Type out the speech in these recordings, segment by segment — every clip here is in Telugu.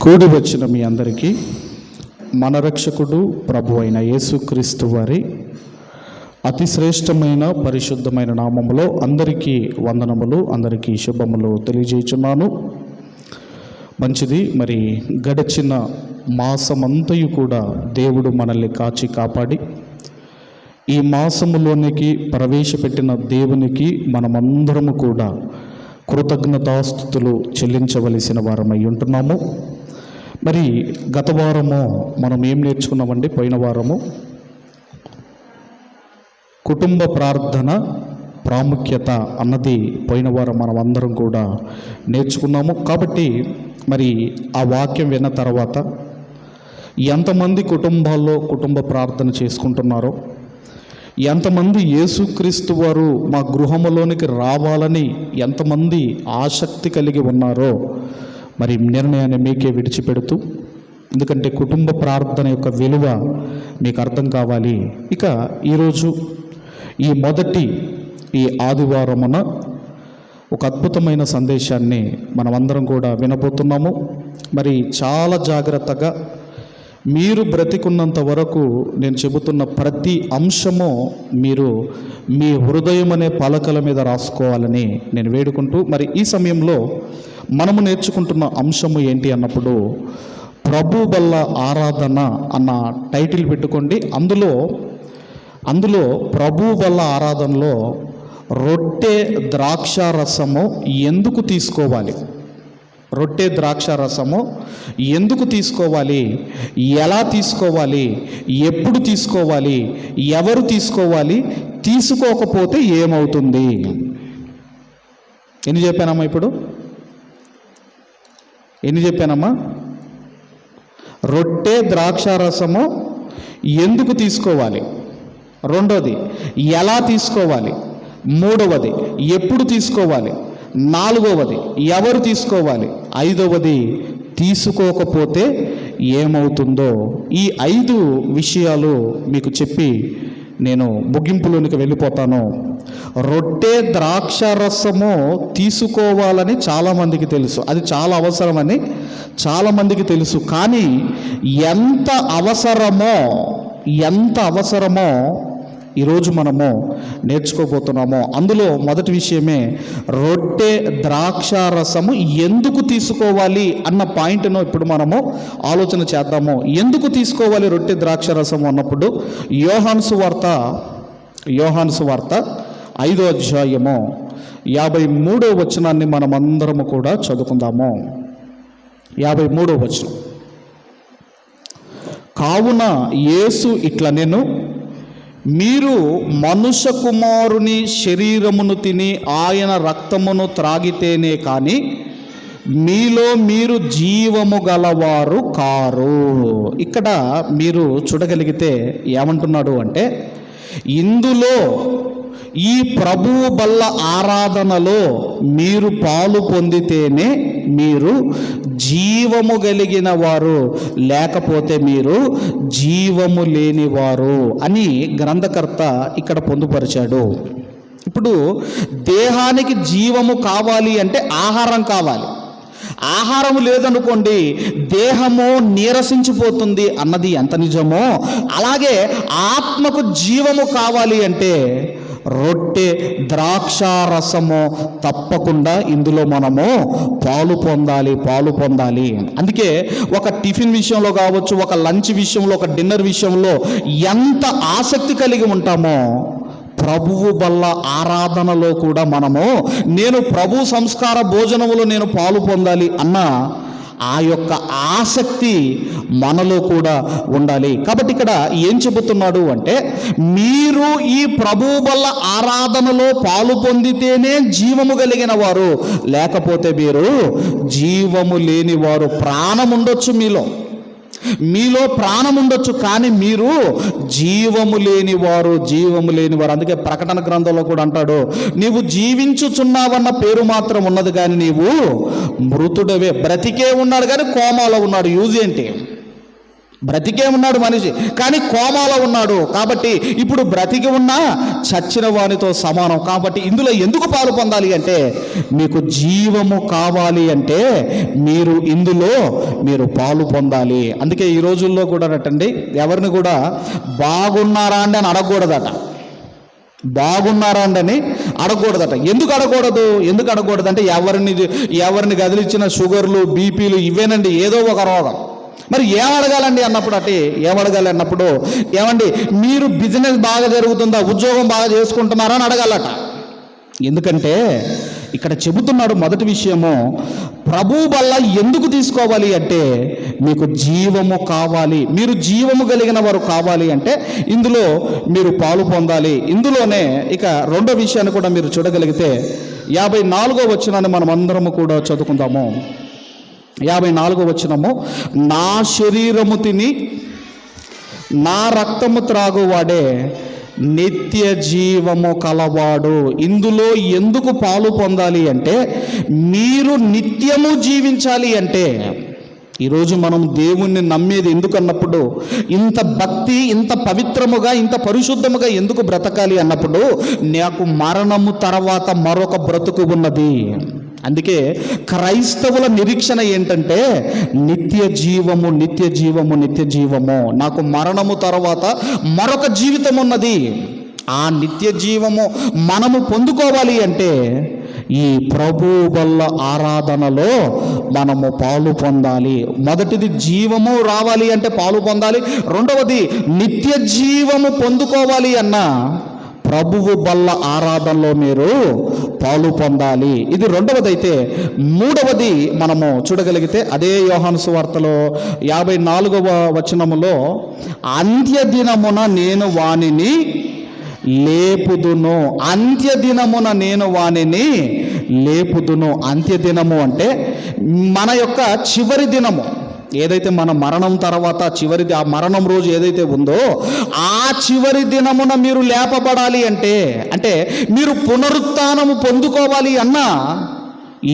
కూడి వచ్చిన మీ అందరికీ మన రక్షకుడు ప్రభు అయిన యేసుక్రీస్తు వారి అతి శ్రేష్టమైన పరిశుద్ధమైన నామములో అందరికీ వందనములు, అందరికీ శుభములు తెలియజేయుచున్నాను. మంచిది. మరి గడిచిన మాసమంతయు కూడా దేవుడు మనల్ని కాచి కాపాడి ఈ మాసములోనికి ప్రవేశపెట్టిన దేవునికి మనమందరము కూడా కృతజ్ఞతాస్తుతులు చెల్లించవలసిన వారమై ఉంటున్నాము. మరి గత వారము మనం ఏం నేర్చుకున్నామండి? పోయిన వారము కుటుంబ ప్రార్థన ప్రాముఖ్యత అన్నది పోయిన వారం మనం అందరం కూడా నేర్చుకున్నాము. కాబట్టి మరి ఆ వాక్యం విన్న తర్వాత ఎంతమంది కుటుంబాల్లో కుటుంబ ప్రార్థన చేసుకుంటున్నారో, ఎంతమంది యేసుక్రీస్తు వారు మా గృహములోనికి రావాలని ఎంతమంది ఆసక్తి కలిగి ఉన్నారో మరి నిర్ణయాన్ని మీకే విడిచిపెడుతూ, ఎందుకంటే కుటుంబ ప్రార్థన యొక్క విలువ మీకు అర్థం కావాలి. ఇక ఈరోజు ఈ మొదటి ఆదివారమున ఒక అద్భుతమైన సందేశాన్ని మనమందరం కూడా వినబోతున్నాము. మరి చాలా జాగ్రత్తగా మీరు బ్రతికున్నంత వరకు నేను చెబుతున్న ప్రతి అంశము మీరు మీ హృదయం అనే పలకల మీద రాసుకోవాలని నేను వేడుకుంటూ, మరి ఈ సమయంలో మనము నేర్చుకుంటున్న అంశము ఏంటి అన్నప్పుడు ప్రభు బల్ల ఆరాధన అన్న టైటిల్ పెట్టుకోండి. అందులో ప్రభు బల్ల ఆరాధనలో రొట్టె ద్రాక్ష రసము ఎందుకు తీసుకోవాలి, రొట్టె ద్రాక్ష రసము ఎందుకు తీసుకోవాలి, ఎలా తీసుకోవాలి, ఎప్పుడు తీసుకోవాలి, ఎవరు తీసుకోవాలి, తీసుకోకపోతే ఏమవుతుంది? ఎన్ని చెప్పానమ్మా? ఇప్పుడు ఎన్ని చెప్పానమ్మా? రొట్టె ద్రాక్ష రసము ఎందుకు తీసుకోవాలి, రెండవది ఎలా తీసుకోవాలి, మూడవది ఎప్పుడు తీసుకోవాలి, నాలుగవది ఎవరు తీసుకోవాలి, ఐదవది తీసుకోకపోతే ఏమవుతుందో, ఈ 5 విషయాలు మీకు చెప్పి నేను ముగింపులోనికి వెళ్ళిపోతాను. రొట్టె ద్రాక్ష రసము తీసుకోవాలని చాలామందికి తెలుసు, అది చాలా అవసరమని చాలామందికి తెలుసు. కానీ ఎంత అవసరమో ఈరోజు మనము నేర్చుకోబోతున్నామో అందులో మొదటి విషయమే రొట్టె ద్రాక్ష రసము ఎందుకు తీసుకోవాలి అన్న పాయింట్ను ఇప్పుడు మనము ఆలోచన చేద్దాము. ఎందుకు తీసుకోవాలి రొట్టె ద్రాక్ష రసము అన్నప్పుడు యోహాను సువార్త 5వ అధ్యాయము 53వ వచనాన్ని మనమందరము కూడా చదువుకుందాము. 53వ వచనం. కావున యేసు ఇట్లనెను, మీరు మనుష్య కుమారుని శరీరమును తిని ఆయన రక్తమును త్రాగితేనే కానీ మీలో మీరు జీవము గలవారు కారు. ఇక్కడ మీరు చూడగలిగితే ఏమంటున్నాడు అంటే, ఇందులో ఈ ప్రభువు బల్ల ఆరాధనలో మీరు పాలు పొందితేనే మీరు జీవము కలిగిన వారు, లేకపోతే మీరు జీవము లేనివారు అని గ్రంథకర్త ఇక్కడ పొందుపరిచాడు. ఇప్పుడు దేహానికి జీవము కావాలి అంటే ఆహారం కావాలి. ఆహారం లేదనుకోండి దేహము నీరసించిపోతుంది అన్నది ఎంత నిజమో, అలాగే ఆత్మకు జీవము కావాలి అంటే రొట్టె ద్రాక్ష రసము తప్పకుండా ఇందులో మనము పాలు పొందాలి. అందుకే ఒక టిఫిన్ విషయంలో కావచ్చు, ఒక లంచ్ విషయంలో, ఒక డిన్నర్ విషయంలో ఎంత ఆసక్తి కలిగి ఉంటామో ప్రభువు బల్ల ఆరాధనలో కూడా మనము నేను ప్రభు సంస్కార భోజనములో నేను పాలు పొందాలి అన్న ఆ యొక్క ఆసక్తి మనలో కూడా ఉండాలి. కాబట్టి ఇక్కడ ఏం చెబుతున్నాడు అంటే, మీరు ఈ ప్రభువు బల్ల ఆరాధనలో పాలు పొందితేనే జీవము కలిగిన వారు, లేకపోతే మీరు జీవము లేని వారు. ప్రాణం ఉండొచ్చు మీలో ప్రాణం ఉండొచ్చు, కానీ మీరు జీవము లేనివారు. అందుకే ప్రకటన గ్రంథంలో కూడా అంటాడు, నీవు జీవించుచున్నావన్న పేరు మాత్రం ఉన్నది కానీ నీవు మృతుడవే. బ్రతికే ఉన్నాడు కానీ కోమాలో ఉన్నాడు. యూజ్ ఏంటి? బ్రతికే ఉన్నాడు మనిషి, కానీ కోమాలో ఉన్నాడు. కాబట్టి ఇప్పుడు బ్రతికి ఉన్నా చచ్చిన వానితో సమానం. కాబట్టి ఇందులో ఎందుకు పాలు పొందాలి అంటే, మీకు జీవము కావాలి అంటే ఇందులో మీరు పాలు పొందాలి. అందుకే ఈ రోజుల్లో కూడా నటండి, ఎవరిని కూడా బాగున్నారా అండి అని అడగకూడదట. బాగున్నారా అండి అని అడగకూడదట. ఎందుకు అడగకూడదు అంటే ఎవరిని గదిలిచ్చిన షుగర్లు, బీపీలు ఇవేనండి, ఏదో ఒక రోగం. మరి ఏమడగాలండి అన్నప్పుడు ఏమండి మీరు బిజినెస్ బాగా జరుగుతుందా, ఉద్యోగం బాగా చేసుకుంటున్నారా అని అడగాలట. ఎందుకంటే ఇక్కడ చెబుతున్నాడు మొదటి విషయము, ప్రభువు వల్ల ఎందుకు తీసుకోవాలి అంటే మీకు జీవము కావాలి, మీరు జీవము కలిగిన వారు కావాలి అంటే ఇందులో మీరు పాలు పొందాలి. ఇందులోనే ఇక రెండో విషయాన్ని కూడా మీరు చూడగలిగితే 54వ వచనాన్ని మనం అందరము కూడా చదువుకుందాము. 54వ వచనము, నా శరీరము తిని నా రక్తము త్రాగువాడే నిత్య జీవము కలవాడు. ఇందులో ఎందుకు పాలు పొందాలి అంటే మీరు నిత్యము జీవించాలి అంటే. ఈరోజు మనం దేవుణ్ణి నమ్మేది ఎందుకన్నప్పుడు, ఇంత భక్తి, ఇంత పవిత్రముగా, ఇంత పరిశుద్ధముగా ఎందుకు బ్రతకాలి అన్నప్పుడు, నాకు మరణము తర్వాత మరొక బ్రతుకు ఉన్నది. అందుకే క్రైస్తవుల నిరీక్షణ ఏంటంటే నిత్య జీవము, నిత్య జీవము, నిత్య జీవము. నాకు మరణము తర్వాత మరొక జీవితం ఉన్నది. ఆ నిత్య జీవము మనము పొందుకోవాలి అంటే ఈ ప్రభు వల్ల ఆరాధనలో మనము పాలు పొందాలి. మొదటిది జీవము రావాలి అంటే పాలు పొందాలి. రెండవది నిత్య జీవము పొందుకోవాలి అన్న ప్రభువు బల్ల ఆరాధనలో మీరు పాలు పొందాలి. ఇది రెండవది. అయితే మూడవది మనము చూడగలిగితే అదే యోహాను సువార్తలో 54వ వచనములో, అంత్యదినమున నేను వానిని లేపుదును, అంత్యదినమున నేను వానిని లేపుదును. అంత్యదినము అంటే మన యొక్క చివరి దినము, ఏదైతే మన మరణం తర్వాత చివరిది, ఆ మరణం రోజు ఏదైతే ఉందో ఆ చివరి దినమున మీరు లేపబడాలి అంటే మీరు పునరుత్థానము పొందుకోవాలి అన్న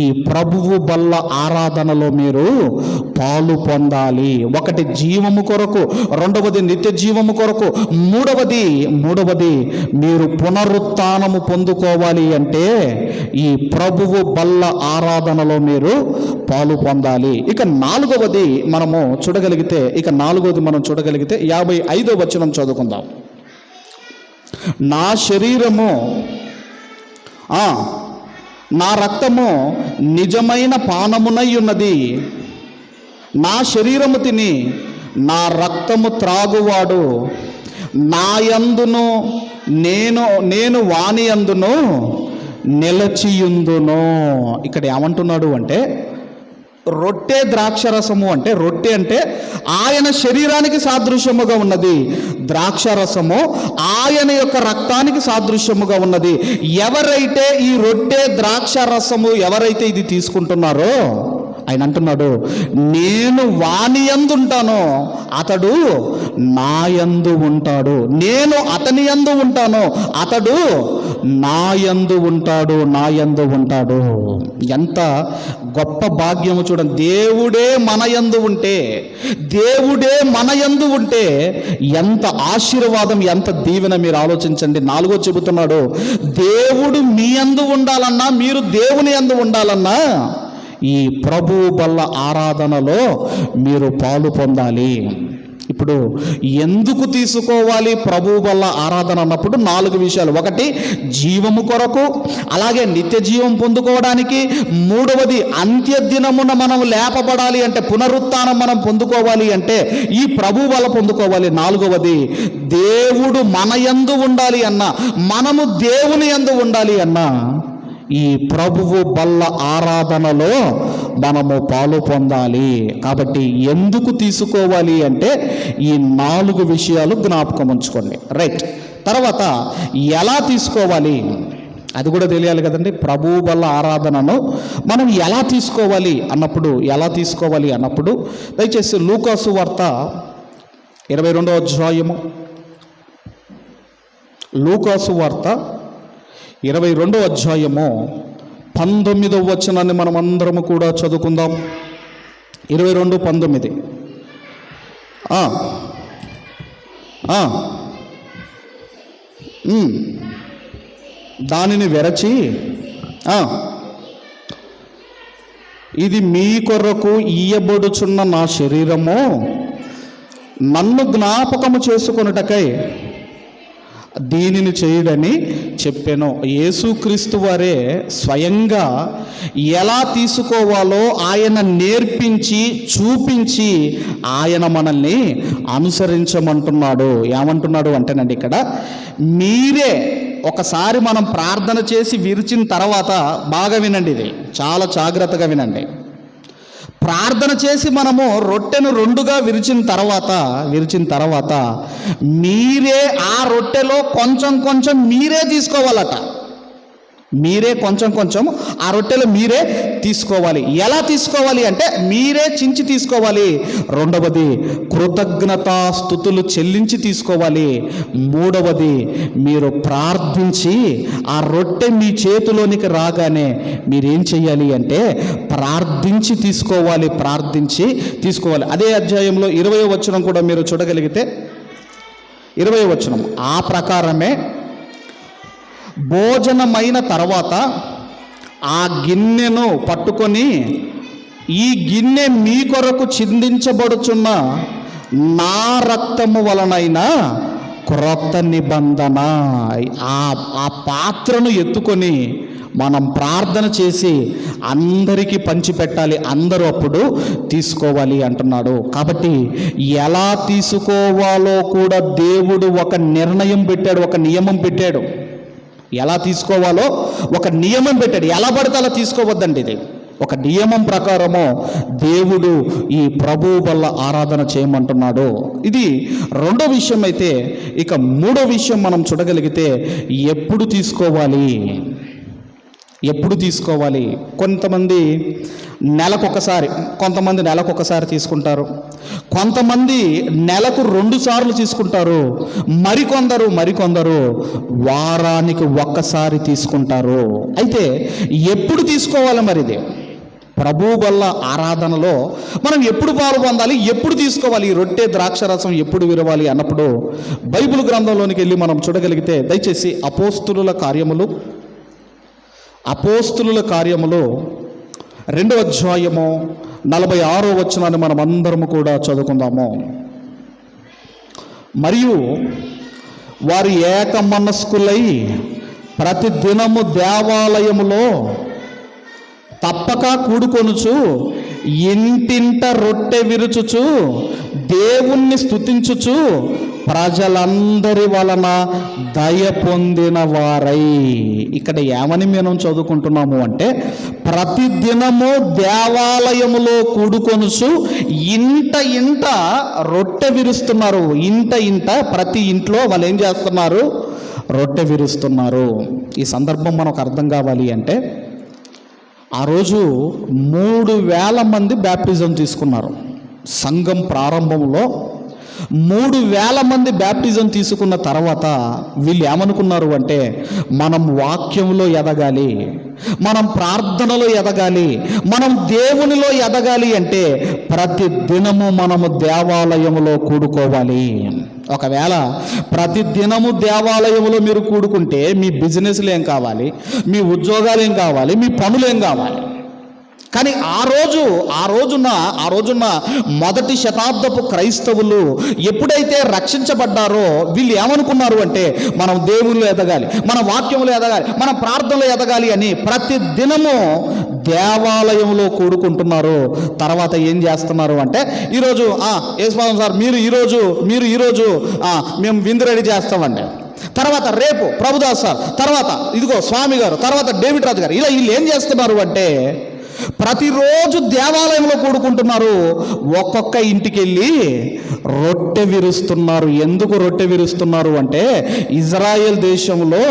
ఈ ప్రభువు బల్ల ఆరాధనలో మీరు పాలు పొందాలి. ఒకటి జీవము కొరకు, రెండవది నిత్య జీవము కొరకు, మూడవది మీరు పునరుత్థానము పొందుకోవాలి అంటే ఈ ప్రభువు బల్ల ఆరాధనలో మీరు పాలు పొందాలి. ఇక నాలుగవది మనం చూడగలిగితే 55వ వచనం చదువుకుందాం. నా శరీరము నా రక్తము నిజమైన పానమునై ఉన్నది. నా శరీరము తిని నా రక్తము త్రాగువాడు నా యందును నేను వాని యందును నిలచియుందును. ఇక్కడ ఏమంటున్నాడు అంటే రొట్టె ద్రాక్షరసము అంటే, రొట్టె అంటే ఆయన శరీరానికి సాదృశ్యముగా ఉన్నది, ద్రాక్షరసము ఆయన యొక్క రక్తానికి సాదృశ్యముగా ఉన్నది. ఎవరైతే ఈ రొట్టె ద్రాక్షరసము ఎవరైతే ఇది తీసుకుంటున్నారో ఆయన అంటున్నాడు, నేను వాని యందు ఉంటాను, అతడు నా యందు ఉంటాడు. నేను అతని యందు ఉంటాను, అతడు నా యందు ఉంటాడు. ఎంత గొప్ప భాగ్యము చూడండి. దేవుడే మన యందు ఉంటే ఎంత ఆశీర్వాదం, ఎంత దీవెన మీరు ఆలోచించండి. 4వ చెబుతున్నాడు, దేవుడు మీ యందు ఉండాలన్నా, మీరు దేవుని యందు ఉండాలన్నా ఈ ప్రభు బల్ల ఆరాధనలో మీరు పాలు పొందాలి. ఇప్పుడు ఎందుకు తీసుకోవాలి ప్రభు వల్ల ఆరాధన అన్నప్పుడు 4 విషయాలు. ఒకటి జీవము కొరకు, అలాగే నిత్య జీవం పొందుకోవడానికి. మూడవది అంత్యదినమున మనం లేపబడాలి అంటే, పునరుత్థానం మనం పొందుకోవాలి అంటే ఈ ప్రభు వల్ల పొందుకోవాలి. 4వది దేవుడు మన యందు ఉండాలి అన్నా, మనము దేవుని యందు ఉండాలి అన్నా ఈ ప్రభువు బల్ల ఆరాధనలో మనము పాలు పొందాలి. కాబట్టి ఎందుకు తీసుకోవాలి అంటే ఈ 4 విషయాలు జ్ఞాపకం ఉంచుకోండి. రైట్. తర్వాత ఎలా తీసుకోవాలి అది కూడా తెలియాలి కదండి. ప్రభువు బల్ల ఆరాధనను మనం ఎలా తీసుకోవాలి అన్నప్పుడు దయచేసి లూకాసు వార్త 22వ అధ్యాయము, లూకాసు వార్త 22వ అధ్యాయము 19వ వచనాన్ని మనం అందరము కూడా చదువుకుందాం. 22:19. ఆ, ఆ, దానిని విరచి, ఇది మీ కొరకు ఇయ్యబడుచున్న నా శరీరము, నన్ను జ్ఞాపకము చేసుకొనుటకై దీనిని చేయుడని చెప్పాను. యేసుక్రీస్తు వారే స్వయంగా ఎలా తీసుకోవాలో ఆయన నేర్పించి చూపించి ఆయన మనల్ని అనుసరించమంటున్నాడు. ఏమంటున్నాడు అంటేనండి, ఇక్కడ మీరే ఒకసారి మనం ప్రార్థన చేసి విరిచిన తర్వాత, బాగా వినండి, ఇది చాలా జాగ్రత్తగా వినండి. ప్రార్థన చేసి మనము రొట్టెను రెండుగా విరిచిన తర్వాత మీరే ఆ రొట్టెలో కొంచెం కొంచెం మీరే తీసుకోవాలట. మీరే కొంచెం కొంచెం ఆ రొట్టెలు మీరే తీసుకోవాలి. ఎలా తీసుకోవాలి అంటే మీరే చించి తీసుకోవాలి. రెండవది, కృతజ్ఞతాస్తుతులు చెల్లించి తీసుకోవాలి. మూడవది, మీరు ప్రార్థించి ఆ రొట్టె మీ చేతిలోనికి రాగానే మీరేం చెయ్యాలి అంటే ప్రార్థించి తీసుకోవాలి. అదే అధ్యాయంలో 20వ వచనం కూడా మీరు చూడగలిగితే, 20వ వచనం ఆ ప్రకారమే భోజనమైన తర్వాత ఆ గిన్నెను పట్టుకొని, ఈ గిన్నె మీ కొరకు చిందించబడుచున్న నా రక్తము వలనైన క్రొత్త నిబంధన, ఆ పాత్రను ఎత్తుకొని మనం ప్రార్థన చేసి అందరికీ పంచిపెట్టాలి. అందరూ అప్పుడు తీసుకోవాలి అంటున్నాడు. కాబట్టి ఎలా తీసుకోవాలో కూడా దేవుడు ఒక నిర్ణయం పెట్టాడు, ఒక నియమం పెట్టాడు. ఎలా తీసుకోవాలో ఒక నియమం పెట్టాడు. ఎలా పడితే అలా తీసుకోవద్దండి. ఇది ఒక నియమం ప్రకారము దేవుడు ఈ ప్రభువు వల్ల ఆరాధన చేయమంటున్నాడు. ఇది రెండో విషయం. అయితే ఇక మూడో విషయం మనం చూడగలిగితే, ఎప్పుడు తీసుకోవాలి. కొంతమంది నెలకొకసారి తీసుకుంటారు, కొంతమంది నెలకు 2 సార్లు తీసుకుంటారు, మరికొందరు వారానికి ఒక్కసారి తీసుకుంటారు. అయితే ఎప్పుడు తీసుకోవాలి? మరిది ప్రభువు వల్ల ఆరాధనలో మనం ఎప్పుడు పాలు పొందాలి, ఎప్పుడు తీసుకోవాలి, ఈ రొట్టె ద్రాక్షరసం ఎప్పుడు విరవాలి అన్నప్పుడు బైబిల్ గ్రంథంలోనికి వెళ్ళి మనం చూడగలిగితే, దయచేసి అపోస్తులుల కార్యములు 2వ అధ్యాయము 46వ వచనాన్ని మనం అందరము కూడా చదువుకుందాము. మరియు వారి ఏక మనస్కులై ప్రతి దినము దేవాలయములో తప్పక కూడుకొనుచు, ఇంటింట రొట్టె విరుచుచు, దేవుణ్ణి స్తుతించుచు, ప్రజలందరి వలన దయ పొందిన వారై. ఇక్కడ ఏమని మనం చదువుకుంటున్నాము అంటే, ప్రతి దినము దేవాలయములో కూడుకొనుచు ఇంట రొట్టె విరుస్తున్నారు. ఇంట ప్రతి ఇంట్లో వాళ్ళు ఏం చేస్తున్నారు? రొట్టె విరుస్తున్నారు. ఈ సందర్భం మనకు అర్థం కావాలి అంటే, ఆ రోజు 3,000 మంది బ్యాప్టిజం తీసుకున్నారు. సంఘం ప్రారంభంలో 3,000 మంది బ్యాప్టిజం తీసుకున్న తర్వాత వీళ్ళు ఏమనుకున్నారు అంటే, మనం వాక్యంలో ఎదగాలి, మనం ప్రార్థనలో ఎదగాలి, మనం దేవునిలో ఎదగాలి అంటే ప్రతి దినము మనము దేవాలయములో కూడుకోవాలి. ఒకవేళ ప్రతి దినము దేవాలయంలో మీరు కూడుకుంటే మీ బిజినెస్లు ఏం కావాలి, మీ ఉద్యోగాలు ఏం కావాలి, మీ పనులు ఏం కావాలి? కానీ ఆ రోజున్న మొదటి శతాబ్దపు క్రైస్తవులు ఎప్పుడైతే రక్షించబడ్డారో వీళ్ళు ఏమనుకున్నారు అంటే, మనం దేవుళ్ళు ఎదగాలి, మన వాక్యంలో ఎదగాలి, మన ప్రార్థనలో ఎదగాలి అని ప్రతి దినము దేవాలయంలో కూడుకుంటున్నారు. తర్వాత ఏం చేస్తున్నారు అంటే, ఈరోజు యేసుపాదం సార్ మీరు ఈరోజు మేము విందు రెడీ చేస్తామండి, తర్వాత రేపు ప్రభుదాస్ సార్, తర్వాత ఇదిగో స్వామి గారు, తర్వాత డేవిడ్ రాజు గారు, ఇలా వీళ్ళు ఏం చేస్తున్నారు అంటే ప్రతిరోజు దేవాలయంలో కూడుకుంటున్నారు. ఒక్కొక్క ఇంటికి వెళ్ళి రొట్టె విరుస్తున్నారు. ఎందుకు రొట్టె విరుస్తున్నారు అంటే, ఇజ్రాయెల్ దేశంలో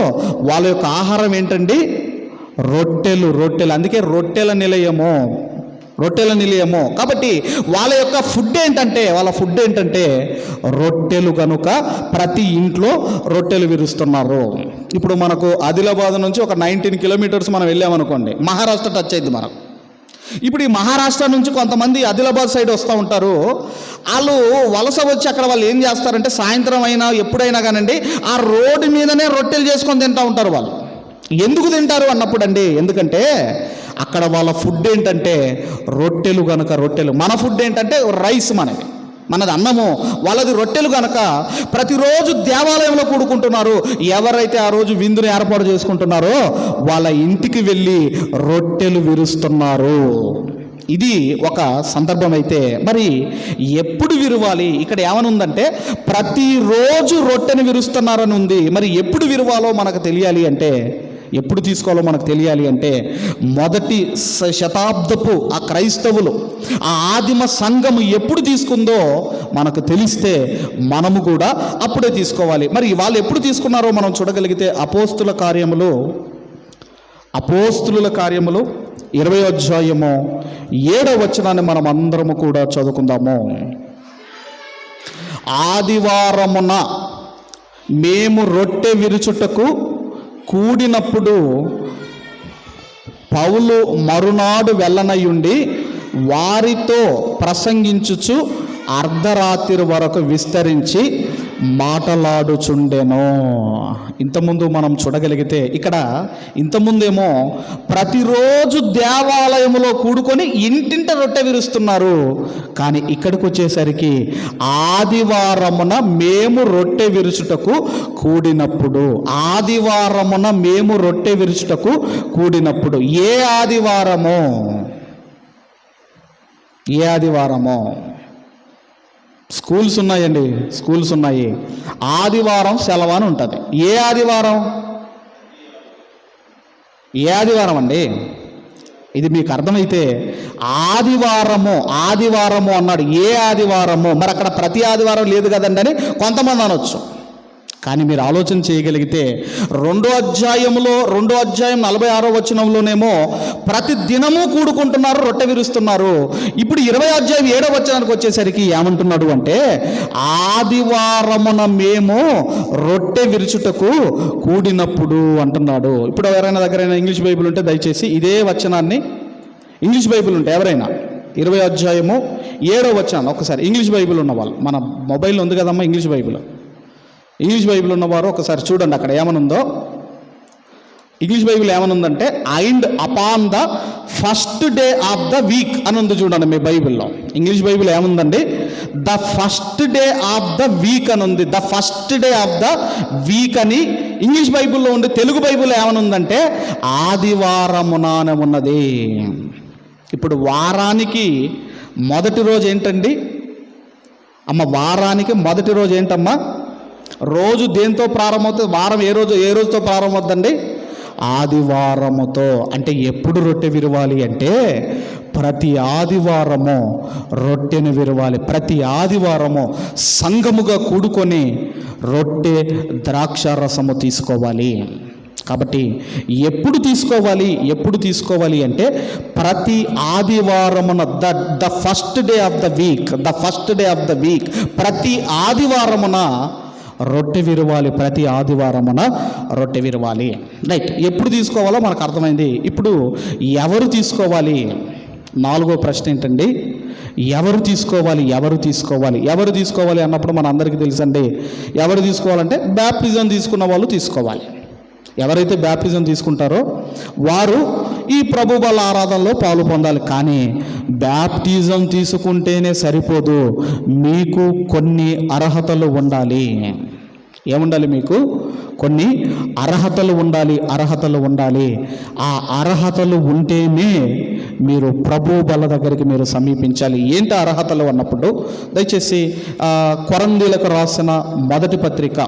వాళ్ళ యొక్క ఆహారం ఏంటండి? రొట్టెలు. అందుకే రొట్టెల నిలయము. కాబట్టి వాళ్ళ ఫుడ్ ఏంటంటే రొట్టెలు. కనుక ప్రతి ఇంట్లో రొట్టెలు విరుస్తున్నారు. ఇప్పుడు మనకు ఆదిలాబాద్ నుంచి ఒక 19 కిలోమీటర్స్ మనం వెళ్ళామనుకోండి, మహారాష్ట్ర టచ్ అయింది మనకు. ఇప్పుడు ఈ మహారాష్ట్ర నుంచి కొంతమంది ఆదిలాబాద్ సైడ్ వస్తూ ఉంటారు. వాళ్ళు వలస వచ్చి అక్కడ వాళ్ళు ఏం చేస్తారంటే సాయంత్రం అయినా ఎప్పుడైనా కానండి ఆ రోడ్డు మీదనే రొట్టెలు చేసుకొని తింటూ ఉంటారు. వాళ్ళు ఎందుకు తింటారు అన్నప్పుడు అండి, ఎందుకంటే అక్కడ వాళ్ళ ఫుడ్ ఏంటంటే రొట్టెలు కనుక. రొట్టెలు, మన ఫుడ్ ఏంటంటే రైస్, మనది అన్నము, వాళ్ళది రొట్టెలు కనుక ప్రతిరోజు దేవాలయంలో కూడుకుంటున్నారు. ఎవరైతే ఆ రోజు విందుని ఏర్పాటు చేసుకుంటున్నారో వాళ్ళ ఇంటికి వెళ్ళి రొట్టెలు విరుస్తున్నారు. ఇది ఒక సందర్భం. అయితే మరి ఎప్పుడు విరవాలి? ఇక్కడ ఏమనుందంటే ప్రతిరోజు రొట్టెను విరుస్తున్నారని ఉంది. మరి ఎప్పుడు విరవాలో మనకు తెలియాలి అంటే, ఎప్పుడు తీసుకోవాలో మనకు తెలియాలి అంటే, మొదటి శతాబ్దపు ఆ క్రైస్తవులు, ఆ ఆదిమ సంఘము ఎప్పుడు తీసుకుందో మనకు తెలిస్తే మనము కూడా అప్పుడే తీసుకోవాలి. మరి వాళ్ళు ఎప్పుడు తీసుకున్నారో మనం చూడగలిగితే అపోస్తుల కార్యములు 20వ అధ్యాయము 7వ వచనాన్ని మనం అందరము కూడా చదువుకుందాము. ఆదివారమున మేము రొట్టె విరుచుటకు కూడినప్పుడు పౌలు మరునాడు వెళ్ళనయుండి వారితో ప్రసంగించుచు అర్ధరాత్రి వరకు విస్తరించి మాటలాడుచుండెను. ఇంతకుముందు మనం చూడగలిగితే ఇక్కడ ఇంతకుముందేమో ప్రతిరోజు దేవాలయంలో కూడుకొని ఇంటింట రొట్టె విరుస్తున్నారు. కానీ ఇక్కడికి వచ్చేసరికి ఆదివారమున మేము రొట్టె విరుచుటకు కూడినప్పుడు, ఆదివారమున మేము రొట్టె విరుచుటకు కూడినప్పుడు. ఏ ఆదివారమో? ఏ ఆదివారమో? స్కూల్స్ ఉన్నాయండి, స్కూల్స్ ఉన్నాయి. ఆదివారం సెలవు అని ఉంటుంది. ఏ ఆదివారం? ఏ ఆదివారం అండి? ఇది మీకు అర్థమైతే ఆదివారము అన్నాడు. ఏ ఆదివారము? మరి అక్కడ ప్రతి ఆదివారం లేదు కదండి అని కొంతమంది అనొచ్చు. కానీ మీరు ఆలోచన చేయగలిగితే 2వ అధ్యాయం 46వ వచనంలోనేమో ప్రతి దినము కూడుకుంటున్నారు, రొట్టె విరుస్తున్నారు. ఇప్పుడు 20వ అధ్యాయం 7వ వచనానికి వచ్చేసరికి ఏమంటున్నాడు అంటే ఆదివారమున మేము రొట్టె విరుచుటకు కూడినప్పుడు అంటున్నాడు. ఇప్పుడు ఎవరైనా దగ్గరైనా ఇంగ్లీష్ బైబిల్ ఉంటే దయచేసి ఇదే వచనాన్ని, ఇంగ్లీష్ బైబిల్ ఉంటే ఎవరైనా 20వ అధ్యాయము 7వ వచనం ఒకసారి, ఇంగ్లీష్ బైబిల్ ఉన్నవాళ్ళు, మన మొబైల్ ఉంది కదమ్మా ఇంగ్లీష్ బైబిల్ ఉన్నవారు ఒకసారి చూడండి అక్కడ ఏమనుందో. ఇంగ్లీష్ బైబిల్ ఏమనుందంటే and upon the first day of the week అని ఉంది. చూడండి మీ బైబిల్లో. ఇంగ్లీష్ బైబిల్ ఏముందండి? The first day of the week అని ఉంది. The first day of the week అని ఇంగ్లీష్ బైబిల్లో ఉంది. తెలుగు బైబిల్లో ఏమనుందంటే ఆదివారమున అని ఉన్నది. ఇప్పుడు వారానికి మొదటి రోజు ఏంటండి అమ్మ? వారానికి మొదటి రోజు ఏంటమ్మా? రోజు దేంతో ప్రారంభమవుతుంది? వారం ఏ రోజుతో ప్రారంభమవుతుందండి? ఆదివారముతో. అంటే ఎప్పుడు రొట్టె విరవాలి అంటే ప్రతి ఆదివారము రొట్టెను విరవాలి. ప్రతి ఆదివారము సంఘముగా కూడుకొని రొట్టె ద్రాక్షారసము తీసుకోవాలి. కాబట్టి ఎప్పుడు తీసుకోవాలి అంటే ప్రతి ఆదివారమున, the first day of the week, ప్రతి ఆదివారమున రొట్టె విరవాలి. ప్రతి ఆదివారమున రొట్టె విరవాలి. రైట్, ఎప్పుడు తీసుకోవాలో మనకు అర్థమైంది. ఇప్పుడు ఎవరు తీసుకోవాలి? 4వ ప్రశ్న ఏంటండి? ఎవరు తీసుకోవాలి అన్నప్పుడు మన అందరికీ తెలుసండి. ఎవరు తీసుకోవాలంటే బ్యాప్టిజం తీసుకున్న వాళ్ళు తీసుకోవాలి. ఎవరైతే బ్యాప్టిజం తీసుకుంటారో వారు ఈ ప్రభు బల ఆరాధనలో పాలు పొందాలి. కానీ బ్యాప్టిజం తీసుకుంటేనే సరిపోదు, మీకు కొన్ని అర్హతలు ఉండాలి. ఏముండాలి? మీకు కొన్ని అర్హతలు ఉండాలి. ఆ అర్హతలు ఉంటేనే మీరు ప్రభు బల దగ్గరికి మీరు సమీపించాలి. ఏంటి అర్హతలు అన్నప్పుడు దయచేసి కొరంథీయులకు రాసిన మొదటి పత్రిక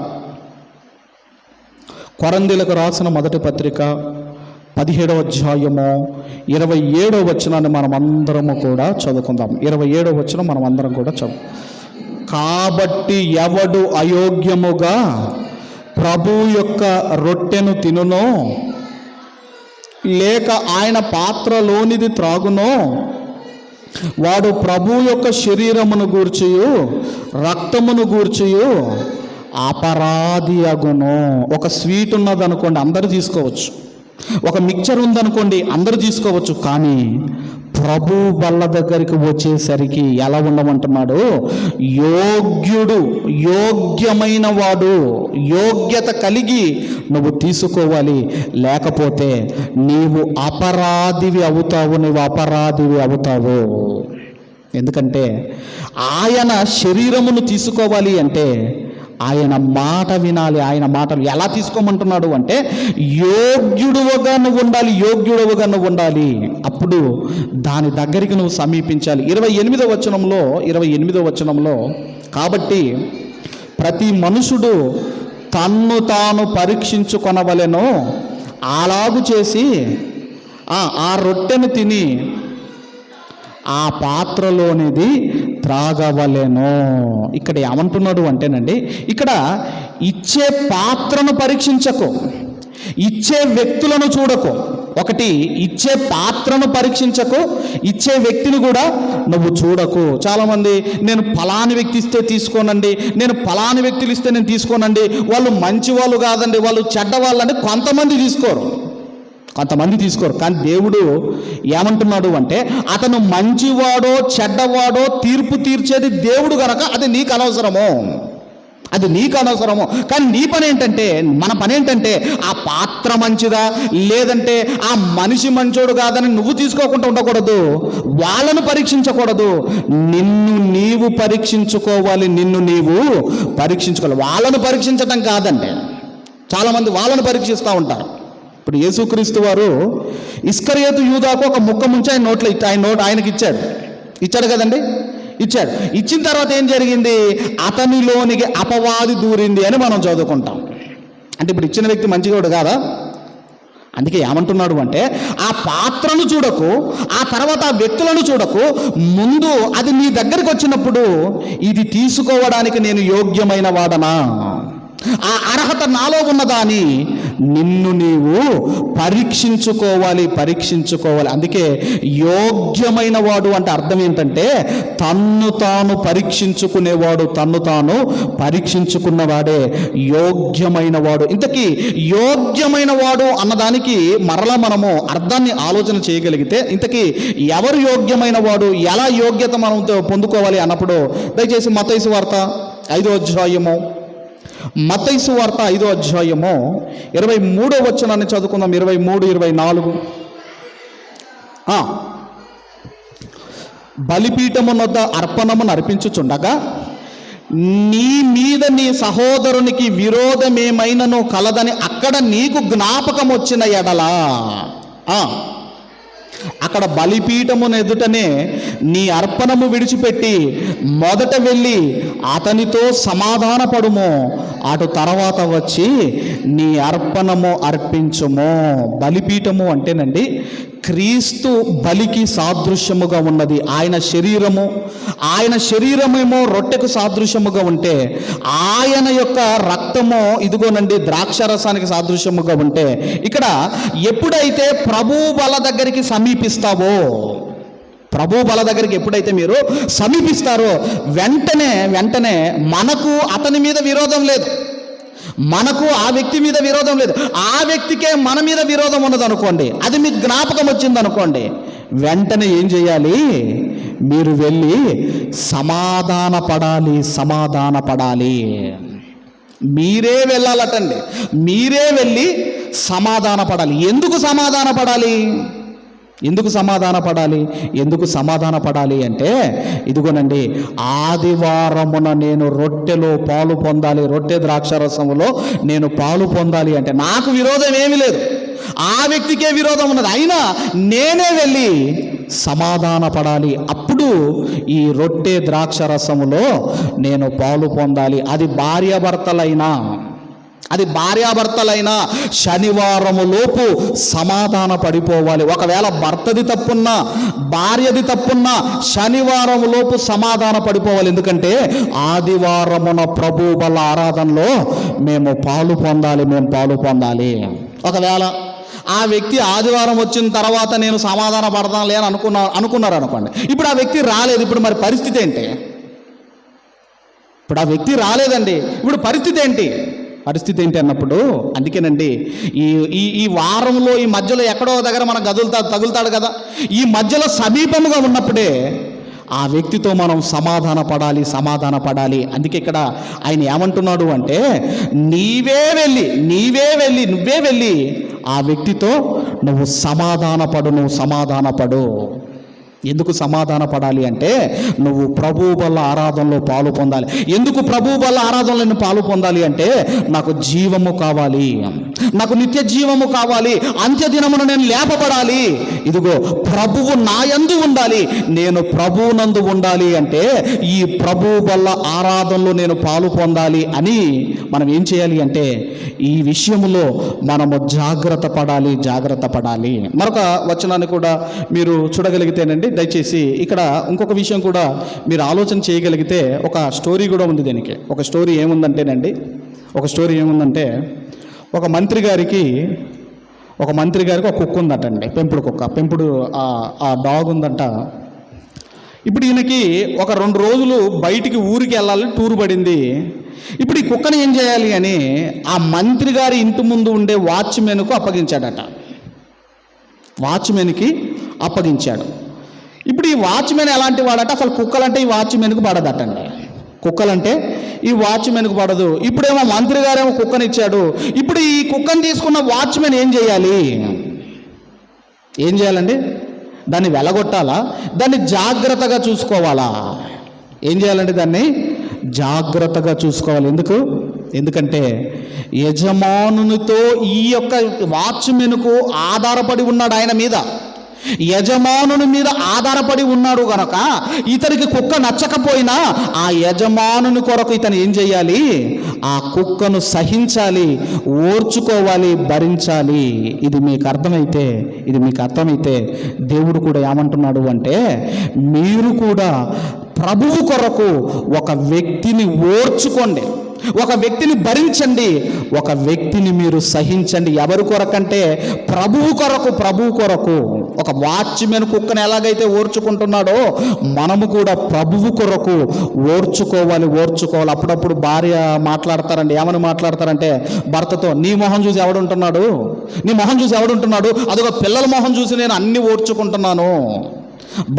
17వ అధ్యాయము 27వ వచనాన్ని మనం అందరము కూడా చదువుకుందాం. 27వ వచనం మనం అందరం కూడా కాబట్టి ఎవడు అయోగ్యముగా ప్రభు యొక్క రొట్టెను తినునో లేక ఆయన పాత్రలోనిది త్రాగునో వాడు ప్రభు యొక్క శరీరమును గూర్చియు రక్తమును గూర్చియు అపరాధి అగును. ఒక స్వీట్ ఉన్నదనుకోండి, అందరూ తీసుకోవచ్చు. ఒక మిక్చర్ ఉందనుకోండి, అందరూ తీసుకోవచ్చు. కానీ ప్రభు బల్ల దగ్గరికి వచ్చేసరికి ఎలా ఉండమంటున్నాడు? యోగ్యుడు, యోగ్యమైన వాడు, యోగ్యత కలిగి నువ్వు తీసుకోవాలి. లేకపోతే నీవు అపరాధివి అవుతావు, నువ్వు అపరాధివి అవుతావు. ఎందుకంటే ఆయన శరీరమును తీసుకోవాలి అంటే ఆయన మాట వినాలి. ఆయన మాటలు ఎలా తీసుకోమంటున్నాడు అంటే యోగ్యుడుగా నువ్వు ఉండాలి, యోగ్యుడుగా నువ్వు ఉండాలి. అప్పుడు దాని దగ్గరికి నువ్వు సమీపించాలి. 28వ వచనంలో కాబట్టి ప్రతి మనుషుడు తన్ను తాను పరీక్షించుకొనవలెను, అలాగు చేసి ఆ రొట్టెను తిని ఆ పాత్రలోనిది త్రాగవలెను. ఇక్కడ ఏమంటున్నాడు అంటేనండి, ఇక్కడ ఇచ్చే పాత్రను పరీక్షించకు, ఇచ్చే వ్యక్తులను చూడకు. ఒకటి, ఇచ్చే పాత్రను పరీక్షించకు, ఇచ్చే వ్యక్తిని కూడా నువ్వు చూడకు. చాలామంది నేను ఫలాని వ్యక్తి ఇస్తే తీసుకోనండి, నేను ఫలాని వ్యక్తులు ఇస్తే నేను తీసుకోనండి, వాళ్ళు మంచి వాళ్ళు కాదండి, వాళ్ళు చెడ్డవాళ్ళని కొంతమంది తీసుకోరు. కానీ దేవుడు ఏమంటున్నాడు అంటే అతను మంచివాడో చెడ్డవాడో తీర్పు తీర్చేది దేవుడు గనక అది నీకు అనవసరము. కానీ నీ పని ఏంటంటే, మన పని ఏంటంటే ఆ పాత్ర మంచిదా లేదంటే ఆ మనిషి మంచోడు కాదని నువ్వు తీసుకోకుండా ఉండకూడదు, వాళ్ళను పరీక్షించకూడదు. నిన్ను నీవు పరీక్షించుకోవాలి. వాళ్ళను పరీక్షించటం కాదండి. చాలామంది వాళ్ళను పరీక్షిస్తూ ఉంటారు. ఇప్పుడు యేసుక్రీస్తు వారు ఇస్కరియోతు యూదాకు ఒక ముక్క ముంచి ఆయనకి ఇచ్చాడు కదండి. ఇచ్చిన తర్వాత ఏం జరిగింది? అతనిలోనికి అపవాది దూరింది అని మనం చదువుకుంటాం. అంటే ఇప్పుడు ఇచ్చిన వ్యక్తి మంచివాడు కాదా? అందుకే ఏమంటున్నాడు అంటే ఆ పాత్రను చూడకు, ఆ తర్వాత ఆ వ్యక్తులను చూడకు, ముందు అది నీ దగ్గరికి వచ్చినప్పుడు ఇది తీసుకోవడానికి నేను యోగ్యమైన వాడనా, ఆ అర్హత నాలో ఉన్నదా అని నిన్ను నీవు పరీక్షించుకోవాలి. అందుకే యోగ్యమైన వాడు అంటే అర్థం ఏంటంటే తన్ను తాను పరీక్షించుకునేవాడు, తన్ను తాను పరీక్షించుకున్నవాడే యోగ్యమైన వాడు. ఇంతకీ యోగ్యమైన వాడు అన్నదానికి మరలా మనము అర్థాన్ని ఆలోచన చేయగలిగితే ఇంతకీ ఎవరు యోగ్యమైన వాడు, ఎలా యోగ్యత మనం పొందుకోవాలి అన్నప్పుడు దయచేసి మత్తయి సువార్త 5వ అధ్యాయము 23వ వచనాన్ని చదువుకుందాం. 23-24. బలిపీఠమునొద్ద అర్పణమును అర్పించుచుండగా నీ మీద నీ సహోదరునికి విరోధమేమైనను కలదని అక్కడ నీకు జ్ఞాపకం వచ్చిన ఎడలా, అక్కడ బలిపీఠమును ఎదుటనే నీ అర్పణము విడిచిపెట్టి మొదట వెళ్ళి అతనితో సమాధానపడుము, అటు తర్వాత వచ్చి నీ అర్పణము అర్పించుము. బలిపీఠము అంటేనండి క్రీస్తు బలికి సాదృశ్యముగా ఉన్నది. ఆయన శరీరమేమో రొట్టెకు సాదృశ్యముగా ఉంటే ఆయన యొక్క రక్తము ఇదిగోనండి ద్రాక్షారసానికి సాదృశ్యముగా ఉంటే, ఇక్కడ ఎప్పుడైతే ప్రభు బల దగ్గరికి సమీపిస్తావో, ప్రభు బల దగ్గరికి ఎప్పుడైతే మీరు సమీపిస్తారో వెంటనే మనకు అతని మీద విరోధం లేదు, మనకు ఆ వ్యక్తి మీద విరోధం లేదు, ఆ వ్యక్తికే మన మీద విరోధం ఉన్నదనుకోండి, అది మీకు జ్ఞాపకం వచ్చిందనుకోండి, వెంటనే ఏం చేయాలి? మీరు వెళ్ళి సమాధాన పడాలి. మీరే వెళ్ళాలటండి, మీరే వెళ్ళి సమాధాన పడాలి. ఎందుకు సమాధాన పడాలి అంటే ఇదిగోనండి, ఆదివారమున నేను రొట్టెలో పాలు పొందాలి, రొట్టె ద్రాక్షారసములో నేను పాలు పొందాలి అంటే నాకు విరోధం ఏమీ లేదు, ఆ వ్యక్తికే విరోధం ఉన్నది, అయినా నేనే వెళ్ళి సమాధాన పడాలి. అప్పుడు ఈ రొట్టె ద్రాక్షారసములో నేను పాలు పొందాలి. అది భార్యాభర్తలైనా శనివారము లోపు సమాధాన పడిపోవాలి. ఒకవేళ భర్తది తప్పున్నా భార్యది తప్పున్నా శనివారం లోపు సమాధాన పడిపోవాలి. ఎందుకంటే ఆదివారమున ప్రభు బల ఆరాధనలో మేము పాలు పొందాలి. ఒకవేళ ఆ వ్యక్తి ఆదివారం వచ్చిన తర్వాత నేను సమాధాన పడతానులే అని అనుకున్నారు అనుకోండి, ఇప్పుడు ఆ వ్యక్తి రాలేదు, ఇప్పుడు మరి పరిస్థితి ఏంటి? ఇప్పుడు ఆ వ్యక్తి రాలేదండి, ఇప్పుడు పరిస్థితి ఏంటి? పరిస్థితి ఏంటి అన్నప్పుడు, అందుకేనండి ఈ ఈ ఈ వారంలో ఈ మధ్యలో ఎక్కడో దగ్గర మనకు తగులుతాడు కదా, ఈ మధ్యలో సమీపముగా ఉన్నప్పుడే ఆ వ్యక్తితో మనం సమాధాన పడాలి. అందుకే ఇక్కడ ఆయన ఏమంటున్నాడు అంటే, నువ్వే వెళ్ళి ఆ వ్యక్తితో నువ్వు సమాధాన పడు. ఎందుకు సమాధాన పడాలి అంటే, నువ్వు ప్రభువు వల్ల ఆరాధనలో పాలు పొందాలి. ఎందుకు ప్రభువు వల్ల ఆరాధనలో నేను పాలు పొందాలి అంటే, నాకు జీవము కావాలి, నాకు నిత్య జీవము కావాలి, అంత్యదినమున నేను లేపబడాలి. ఇదిగో ప్రభువు నాయందు ఉండాలి, నేను ప్రభువునందు ఉండాలి అంటే, ఈ ప్రభువు వల్ల ఆరాధనలో నేను పాలు పొందాలి అని మనం ఏం చేయాలి అంటే, ఈ విషయములో మనము జాగ్రత్త పడాలి. మరొక వచనాన్ని కూడా మీరు చూడగలిగితేనండి, దయచేసి ఇక్కడ ఇంకొక విషయం కూడా మీరు ఆలోచన చేయగలిగితే, ఒక స్టోరీ కూడా ఉంది దీనికి. ఒక స్టోరీ ఏముందంటే ఒక మంత్రి గారికి ఒక కుక్క ఉందటండి, పెంపుడు ఆ డాగ్ ఉందంట. ఇప్పుడు ఈయనకి ఒక 2 రోజులు బయటికి ఊరికి వెళ్ళాలి, టూర్ పడింది. ఇప్పుడు ఈ కుక్కని ఏం చేయాలి అని ఆ మంత్రి గారి ఇంటి ముందు ఉండే వాచ్మెన్కు అప్పగించాడు. ఇప్పుడు ఈ వాచ్మెన్ ఎలాంటి వాడట, అసలు కుక్కలంటే ఈ వాచ్మెన్కు పడదటండి. ఈ వాచ్మెన్కు పడదు. ఇప్పుడేమో మంత్రి గారేమో కుక్కని ఇచ్చాడు. ఇప్పుడు ఈ కుక్కని తీసుకున్న వాచ్మెన్ ఏం చేయాలండి? దాన్ని వెలగొట్టాలా, దాన్ని జాగ్రత్తగా చూసుకోవాలా? ఏం చేయాలంటే దాన్ని జాగ్రత్తగా చూసుకోవాలి. ఎందుకంటే యజమానునితో ఈ యొక్క వాచ్మెన్కు ఆధారపడి ఉన్నాడు, ఆయన మీద, యజమానుని మీద ఆధారపడి ఉన్నాడు గనక ఇతనికి కుక్క నచ్చకపోయినా ఆ యజమానుని కొరకు ఇతను ఏం చేయాలి? ఆ కుక్కను సహించాలి, ఓర్చుకోవాలి, భరించాలి. ఇది మీకు అర్థమైతే దేవుడు కూడా ఏమంటున్నాడు అంటే, మీరు కూడా ప్రభువు కొరకు ఒక వ్యక్తిని ఓర్చుకోండి, ఒక వ్యక్తిని భరించండి, ఒక వ్యక్తిని మీరు సహించండి. ఎవరి కొరకంటే ప్రభువు కొరకు. ఒక వాచ్మెన్ కుక్కను ఎలాగైతే ఓర్చుకుంటున్నాడో మనము కూడా ప్రభువు కొరకు ఓర్చుకోవాలి. అప్పుడప్పుడు భార్య ఏమని మాట్లాడతారంటే భర్తతో, నీ మొహం చూసి ఎవడుంటున్నాడు, అదొక పిల్లల మొహం చూసి నేను అన్ని ఓర్చుకుంటున్నాను.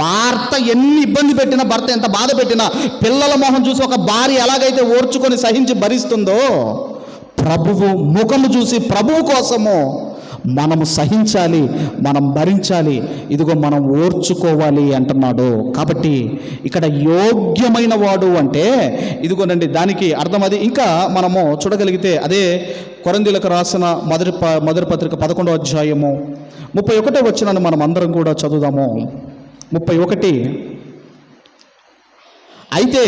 భర్త ఎన్ని ఇబ్బంది పెట్టినా, భర్త ఎంత బాధ పెట్టినా, పిల్లల మొహం చూసి ఒక భార్య ఎలాగైతే ఓర్చుకొని సహించి భరిస్తుందో, ప్రభువు ముఖము చూసి ప్రభువు కోసము మనము సహించాలి, మనం భరించాలి, ఇదిగో మనం ఓర్చుకోవాలి అంటున్నాడు. కాబట్టి ఇక్కడ యోగ్యమైన వాడు అంటే ఇదిగోనండి, దానికి అర్థం అది. ఇంకా మనము చూడగలిగితే అదే కొరింథీయులకు రాసిన మొదటి పత్రిక 11వ అధ్యాయము 31వ వచనాన్ని మనం అందరం కూడా చదువుదాము. 31. అయితే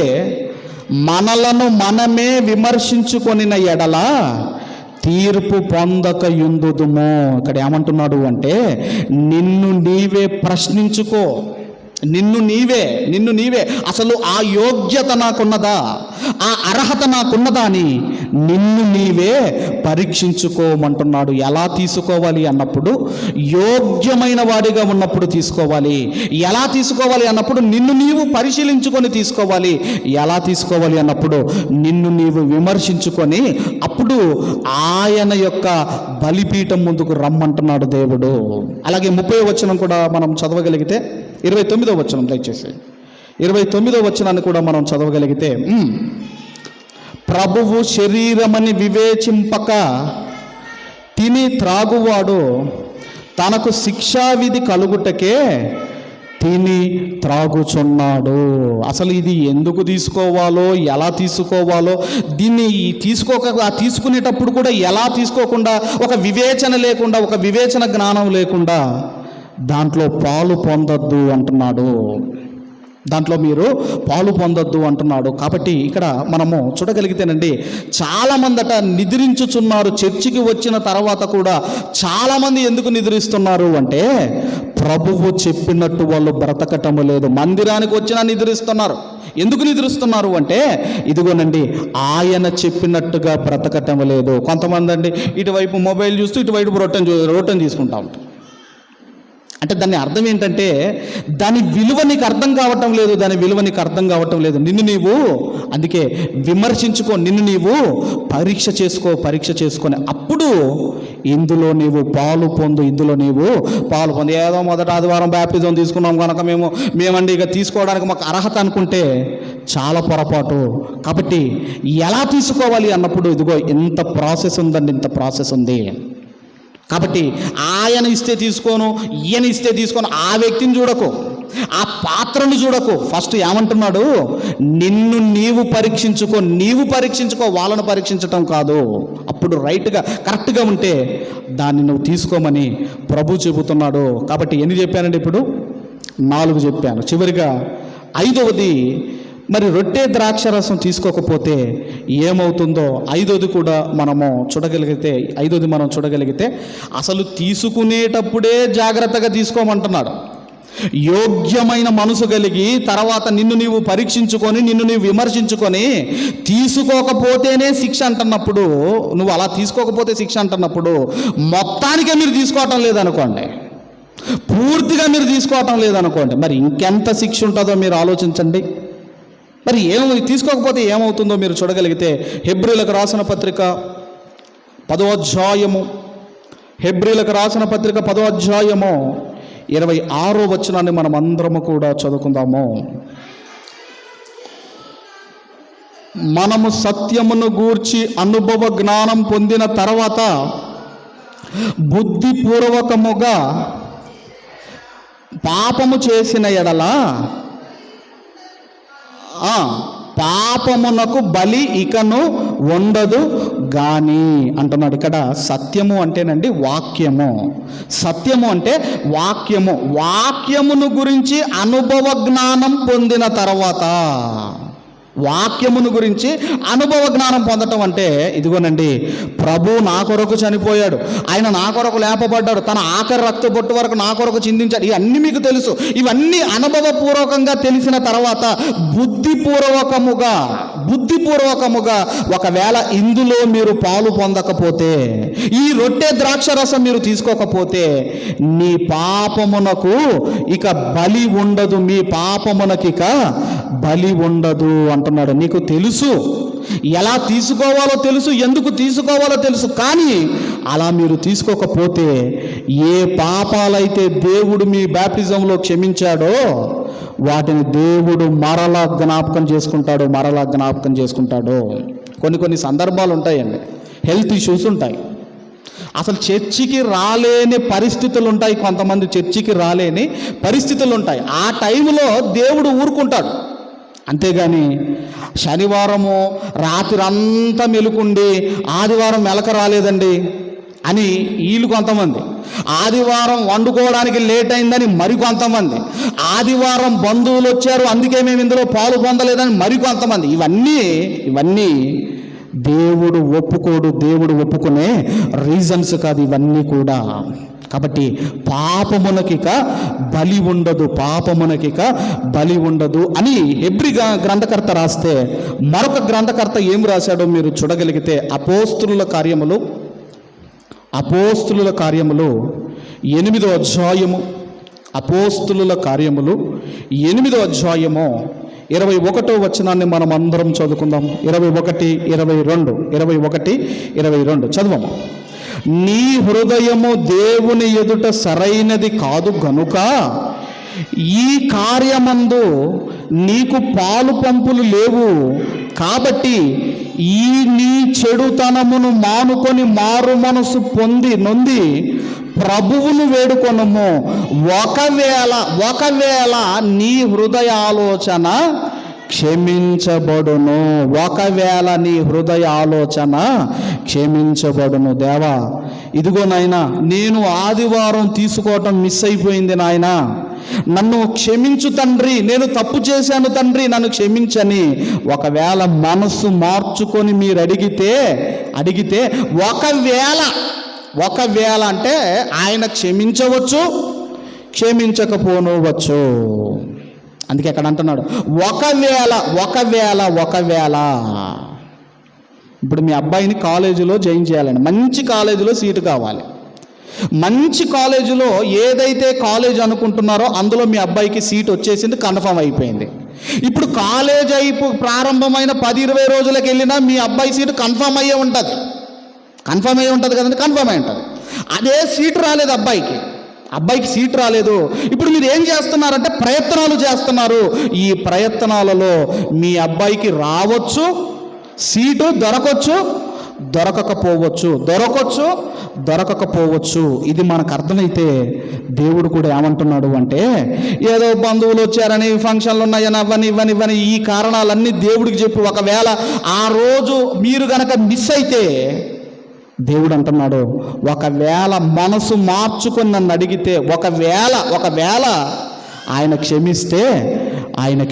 మనలను మనమే విమర్శించుకొనిన ఎడల తీర్పు పొందక యుందుదుము. ఇక్కడ ఏమంటున్నాడు అంటే, నిన్ను నీవే ప్రశ్నించుకో, నిన్ను నీవే అసలు ఆ యోగ్యత నాకున్నదా, ఆ అర్హత నాకున్నదా అని నిన్ను నీవే పరీక్షించుకోమంటున్నాడు. ఎలా తీసుకోవాలి అన్నప్పుడు, యోగ్యమైన వాడిగా ఉన్నప్పుడు తీసుకోవాలి. ఎలా తీసుకోవాలి అన్నప్పుడు, నిన్ను నీవు పరిశీలించుకొని తీసుకోవాలి. ఎలా తీసుకోవాలి అన్నప్పుడు, నిన్ను నీవు విమర్శించుకొని అప్పుడు ఆయన యొక్క బలిపీఠం ముందుకు రమ్మంటున్నాడు దేవుడు. అలాగే 30వ వచనం కూడా మనం చదవగలిగితే, 29వ వచనం దయచేసి 29వ వచనాన్ని కూడా మనం చదవగలిగితే, ప్రభువు శరీరమని వివేచింపక తిని త్రాగువాడు తనకు శిక్షావిధి కలుగుటకే తిని త్రాగుచున్నాడు. అసలు ఇది ఎందుకు తీసుకోవాలో, ఎలా తీసుకోవాలో, దీన్ని తీసుకునేటప్పుడు కూడా ఎలా తీసుకోకుండా, ఒక వివేచన లేకుండా, ఒక వివేచన జ్ఞానం లేకుండా దాంట్లో పాలు పొందొద్దు అంటున్నాడు. కాబట్టి ఇక్కడ మనము చూడగలిగితేనండి, చాలామందట నిద్రించుచున్నారు. చర్చికి వచ్చిన తర్వాత కూడా చాలామంది ఎందుకు నిద్రిస్తున్నారు అంటే, ప్రభువు చెప్పినట్టు వాళ్ళు బ్రతకటము లేదు. మందిరానికి వచ్చినా నిద్రిస్తున్నారు. ఎందుకు నిద్రిస్తున్నారు అంటే, ఇదిగోనండి ఆయన చెప్పినట్టుగా బ్రతకటం లేదు. కొంతమంది అండి ఇటువైపు మొబైల్ చూస్తూ ఇటువైపు రొట్టెని తీసుకుంటా ఉంటారు. అంటే దాని అర్థం ఏంటంటే దాని విలువ నీకు అర్థం కావటం లేదు, దాని విలువ నీకు అర్థం కావటం లేదు. నిన్ను నీవు అందుకే విమర్శించుకో, నిన్ను నీవు పరీక్ష చేసుకొని అప్పుడు ఇందులో నీవు పాలు పొందు, ఏదో మొదట ఆదివారం బ్యాప్టిజం తీసుకున్నాం కనుక మేమండి ఇక తీసుకోవడానికి మాకు అర్హత అనుకుంటే చాలా పొరపాటు. కాబట్టి ఎలా తీసుకోవాలి అన్నప్పుడు ఇదిగో ఇంత ప్రాసెస్ ఉందండి, ఇంత ప్రాసెస్ ఉంది. కాబట్టి ఆయన ఇస్తే తీసుకోను, ఈయన ఇస్తే తీసుకోను, ఆ వ్యక్తిని చూడకు, ఆ పాత్రను చూడకు. ఫస్ట్ ఏమంటున్నాడు, నిన్ను నీవు పరీక్షించుకో, వాళ్ళను పరీక్షించటం కాదు. అప్పుడు కరెక్ట్గా ఉంటే దాన్ని నువ్వు తీసుకోమని ప్రభు చెబుతున్నాడు. కాబట్టి ఎన్ని చెప్పానండి ఇప్పుడు? 4 చెప్పాను. చివరిగా 5వది, మరి రొట్టె ద్రాక్షరసం తీసుకోకపోతే ఏమవుతుందో 5వది కూడా మనం చూడగలిగితే అసలు తీసుకునేటప్పుడే జాగ్రత్తగా తీసుకోమంటున్నాడు. యోగ్యమైన మనసు కలిగి తర్వాత నిన్ను నీవు పరీక్షించుకొని, నిన్ను నీవు విమర్శించుకొని తీసుకోకపోతేనే శిక్ష అంటున్నప్పుడు, నువ్వు అలా తీసుకోకపోతే శిక్ష అంటున్నప్పుడు మొత్తానికే మీరు తీసుకోవటం లేదనుకోండి, పూర్తిగా మీరు తీసుకోవటం లేదనుకోండి, మరి ఇంకెంత శిక్ష ఉంటుందో మీరు ఆలోచించండి. మరి తీసుకోకపోతే ఏమవుతుందో మీరు చూడగలిగితే హెబ్రీలకు రాసిన పత్రిక 10వ అధ్యాయము 26వ వచనాన్ని మనం అందరము కూడా చదువుకుందాము. మనము సత్యమును గూర్చి అనుభవ జ్ఞానం పొందిన తర్వాత బుద్ధిపూర్వకముగా పాపము చేసిన ఎడల పాపమునకు బలి ఇకను ఉండదు గాని అంటున్నాడు. ఇక్కడ సత్యము అంటేనండి వాక్యము. సత్యము అంటే వాక్యమును గురించి అనుభవ జ్ఞానం పొందిన తర్వాత, వాక్యమును గురించి అనుభవ జ్ఞానం పొందటం అంటే ఇదిగోనండి, ప్రభు నా కొరకు చనిపోయాడు, ఆయన నా కొరకు లేపబడ్డాడు, తన ఆఖరి రక్త బొట్టు వరకు నా కొరకు చిందించాడు, ఇవన్నీ మీకు తెలుసు. ఇవన్నీ అనుభవపూర్వకంగా తెలిసిన తర్వాత బుద్ధిపూర్వకముగా ఒకవేళ ఇందులో మీరు పాలు పొందకపోతే, ఈ రొట్టె ద్రాక్షరసం మీరు తీసుకోకపోతే నీ పాపమునకు ఇక బలి ఉండదు, మీ పాపమునకి ఇక బలి ఉండదు అంటున్నాడు. నీకు తెలుసు, ఎలా తీసుకోవాలో తెలుసు, ఎందుకు తీసుకోవాలో తెలుసు, కానీ అలా మీరు తీసుకోకపోతే ఏ పాపాలైతే దేవుడు మీ బ్యాప్టిజంలో క్షమించాడో వాటిని దేవుడు మరలా జ్ఞాపకం చేసుకుంటాడు. కొన్ని సందర్భాలు ఉంటాయండి, హెల్త్ ఇష్యూస్ ఉంటాయి, అసలు చర్చికి రాలేని పరిస్థితులు ఉంటాయి, కొంతమంది చర్చికి రాలేని పరిస్థితులు ఉంటాయి. ఆ టైంలో దేవుడు ఊరుకుంటాడు. అంతేగాని శనివారము రాత్రి అంతా మెలుకుండి ఆదివారం మెలక రాలేదండి అని వీళ్ళు కొంతమంది, ఆదివారం వండుకోవడానికి లేట్ అయిందని మరికొంతమంది, ఆదివారం బంధువులు వచ్చారు అందుకే మేము ఇందులో పాలు పొందలేదని మరికొంతమంది, ఇవన్నీ దేవుడు ఒప్పుకునే రీజన్స్ కాదు ఇవన్నీ కూడా. కాబట్టి పాపమునకిక బలి ఉండదు అని హెబ్రీ గ్రంథకర్త రాస్తే, మరొక గ్రంథకర్త ఏం రాశాడో మీరు చూడగలిగితే అపోస్తుల కార్యములు 8వ అధ్యాయము, అపోస్తుల కార్యములు 8వ అధ్యాయము 21వ వచనాన్ని మనం అందరం చదువుకుందాం. 21-22 చదవము. నీ హృదయము దేవుని ఎదుట సరైనది కాదు గనుక ఈ కార్యమందు నీకు పాలు పంపులు లేవు, కాబట్టి ఈ నీ చెడుతనమును మానుకొని మారు మనసు నొంది ప్రభువును వేడుకొనుము. ఒకవేళ నీ హృదయ ఆలోచన క్షమించబడును. దేవా, ఇదిగో నాయనా, నేను ఆదివారం తీసుకోవటం మిస్ అయిపోయింది నాయనా, నన్ను క్షమించు తండ్రి, నేను తప్పు చేశాను తండ్రి, నన్ను క్షమించని ఒకవేళ మనస్సు మార్చుకొని మీరు అడిగితే ఒకవేళ అంటే ఆయన క్షమించవచ్చు, క్షమించకపోనవచ్చు. అందుకే అక్కడ అంటున్నాడు ఒకవేళ ఇప్పుడు మీ అబ్బాయిని కాలేజీలో జాయిన్ చేయాలండి, మంచి కాలేజీలో సీటు కావాలి. మంచి కాలేజీలో ఏదైతే కాలేజ్ అనుకుంటున్నారో అందులో మీ అబ్బాయికి సీట్ వచ్చేసింది, కన్ఫర్మ్ అయిపోయింది. ఇప్పుడు కాలేజ్ ప్రారంభమైన 10-20 రోజులకు వెళ్ళినా మీ అబ్బాయి సీటు కన్ఫర్మ్ అయ్యే ఉంటుంది. కన్ఫర్మ్ అయ్యి ఉంటుంది కదండి, కన్ఫర్మ్ అయి ఉంటుంది. అదే సీటు రాలేదు అబ్బాయికి సీటు రాలేదు. ఇప్పుడు మీరు ఏం చేస్తున్నారంటే ప్రయత్నాలు చేస్తున్నారు. ఈ ప్రయత్నాలలో మీ అబ్బాయికి రావచ్చు, సీటు దొరకకపోవచ్చు. ఇది మనకు అర్థమైతే దేవుడు కూడా ఏమంటున్నాడు అంటే, ఏదో బంధువులు వచ్చారని, ఫంక్షన్లు ఉన్నాయని, ఇవ్వని ఈ కారణాలన్నీ దేవుడికి చెప్పి ఒకవేళ ఆ రోజు మీరు గనక మిస్ అయితే దేవుడు అంటున్నాడు, ఒకవేళ మనసు మార్చుకొని నన్ను అడిగితే, ఒకవేళ ఆయన క్షమిస్తే ఆయన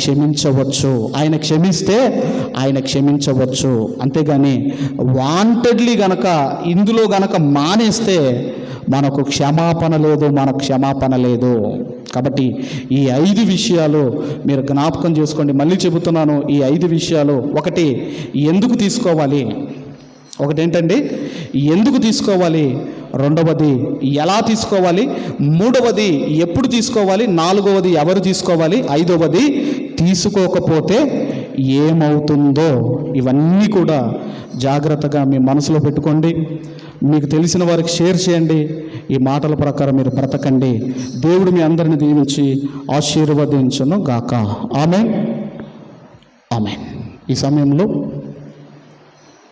క్షమించవచ్చు. అంతేగాని వాంటెడ్లీ గనక ఇందులో గనక మానేస్తే మనకు క్షమాపణ లేదు. కాబట్టి ఈ 5 విషయాలు మీరు జ్ఞాపకం చేసుకోండి. మళ్ళీ చెబుతున్నాను, ఈ 5 విషయాలు. ఒకటి, ఎందుకు తీసుకోవాలి? ఒకటేంటండి, ఎందుకు తీసుకోవాలి? రెండవది, ఎలా తీసుకోవాలి? మూడవది, ఎప్పుడు తీసుకోవాలి? నాలుగవది, ఎవరు తీసుకోవాలి? ఐదవది, తీసుకోకపోతే ఏమవుతుందో. ఇవన్నీ కూడా జాగ్రత్తగా మీ మనసులో పెట్టుకోండి. మీకు తెలిసిన వారికి షేర్ చేయండి. ఈ మాటల ప్రకారం మీరు బ్రతకండి. దేవుడు మీ అందరిని దీవించి ఆశీర్వదించును గాక. ఆమేన్. ఈ సమయంలో